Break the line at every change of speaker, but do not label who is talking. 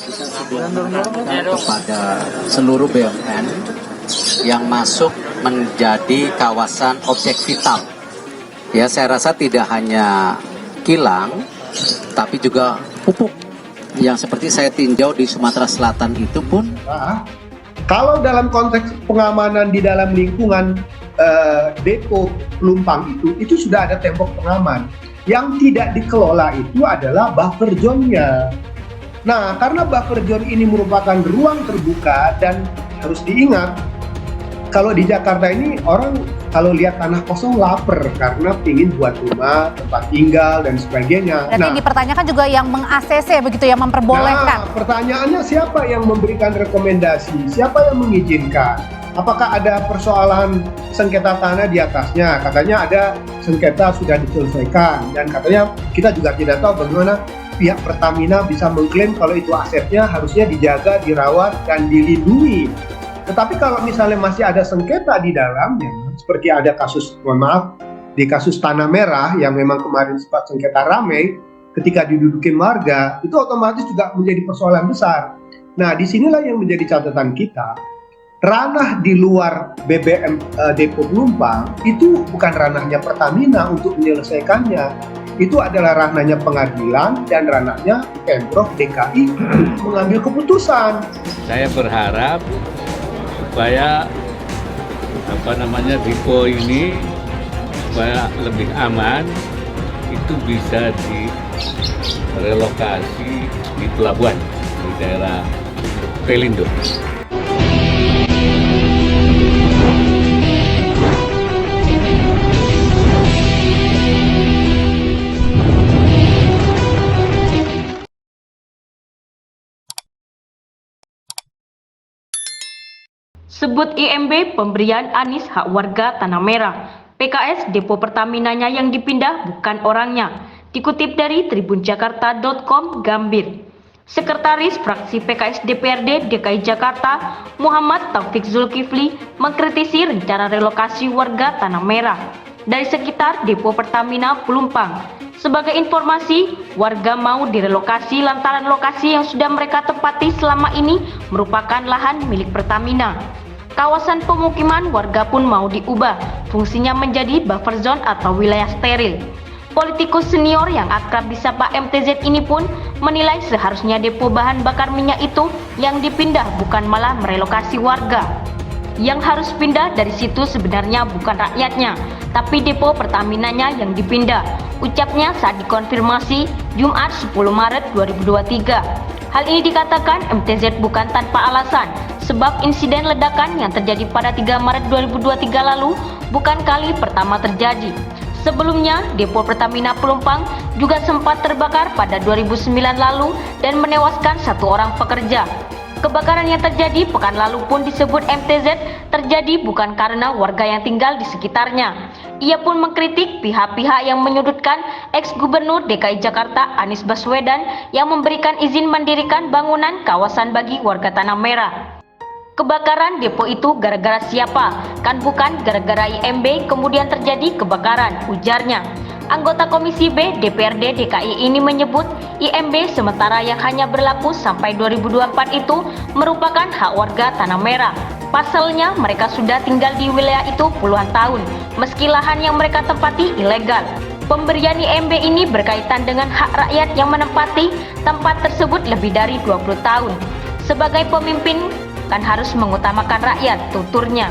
Kita sudah menekankan kepada seluruh BUMN yang masuk menjadi kawasan objek vital. Ya, saya rasa tidak hanya kilang, tapi juga pupuk yang seperti saya tinjau di Sumatera Selatan itu pun.
Kalau dalam konteks pengamanan di dalam lingkungan depo pelumpang itu sudah ada tembok pengaman. Yang tidak dikelola itu adalah buffer zone-nya. Nah, karena buffer zone ini merupakan ruang terbuka dan harus diingat, kalau di Jakarta ini orang kalau lihat tanah kosong lapar karena ingin buat rumah, tempat tinggal, dan sebagainya.
Berarti dipertanyakan juga yang meng-ACC begitu ya, memperbolehkan.
Nah, pertanyaannya siapa yang memberikan rekomendasi? Siapa yang mengizinkan? Apakah ada persoalan sengketa tanah di atasnya? Katanya ada sengketa sudah diselesaikan, dan katanya kita juga tidak tahu bagaimana pihak Pertamina bisa mengklaim kalau itu asetnya harusnya dijaga, dirawat, dan dilindungi. Tetapi kalau misalnya masih ada sengketa di dalamnya, seperti ada kasus, mohon maaf, di kasus Tanah Merah yang memang kemarin sempat sengketa ramai, ketika didudukin warga, itu otomatis juga menjadi persoalan besar. Nah, disinilah yang menjadi catatan kita. Ranah di luar BBM depo pelumpang itu bukan ranahnya Pertamina untuk menyelesaikannya. Itu adalah ranahnya pengadilan dan ranahnya Pemprov DKI untuk mengambil keputusan.
Saya berharap supaya depo ini supaya lebih aman, itu bisa direlokasi di pelabuhan di daerah Pelindo.
Sebut IMB pemberian Anies hak warga Tanah Merah. PKS depo Pertaminanya yang dipindah bukan orangnya. Dikutip dari tribunjakarta.com Gambir. Sekretaris fraksi PKS DPRD DKI Jakarta Muhammad Taufik Zulkifli mengkritisi rencana relokasi warga Tanah Merah dari sekitar depo Pertamina Pelumpang. Sebagai informasi, warga mau direlokasi lantaran lokasi yang sudah mereka tempati selama ini merupakan lahan milik Pertamina. Kawasan pemukiman warga pun mau diubah, fungsinya menjadi buffer zone atau wilayah steril. Politikus senior yang akrab disapa MTZ ini pun menilai seharusnya depo bahan bakar minyak itu yang dipindah bukan malah merelokasi warga. Yang harus pindah dari situ sebenarnya bukan rakyatnya, tapi depo Pertaminanya yang dipindah. Ucapnya saat dikonfirmasi Jumat 10 Maret 2023. Hal ini dikatakan MTZ bukan tanpa alasan, sebab insiden ledakan yang terjadi pada 3 Maret 2023 lalu bukan kali pertama terjadi. Sebelumnya, depo Pertamina Pelumpang juga sempat terbakar pada 2009 lalu dan menewaskan 1 orang pekerja. Kebakaran yang terjadi pekan lalu pun disebut MTZ terjadi bukan karena warga yang tinggal di sekitarnya. Ia pun mengkritik pihak-pihak yang menyudutkan ex-gubernur DKI Jakarta Anies Baswedan yang memberikan izin mendirikan bangunan kawasan bagi warga Tanah Merah. Kebakaran depo itu gara-gara siapa? Kan bukan gara-gara IMB kemudian terjadi kebakaran, ujarnya. Anggota Komisi B DPRD DKI ini menyebut IMB sementara yang hanya berlaku sampai 2024 itu merupakan hak warga Tanah Merah. Pasalnya mereka sudah tinggal di wilayah itu puluhan tahun, meski lahan yang mereka tempati ilegal. Pemberian IMB ini berkaitan dengan hak rakyat yang menempati tempat tersebut lebih dari 20 tahun. Sebagai pemimpin kan harus mengutamakan rakyat, tuturnya.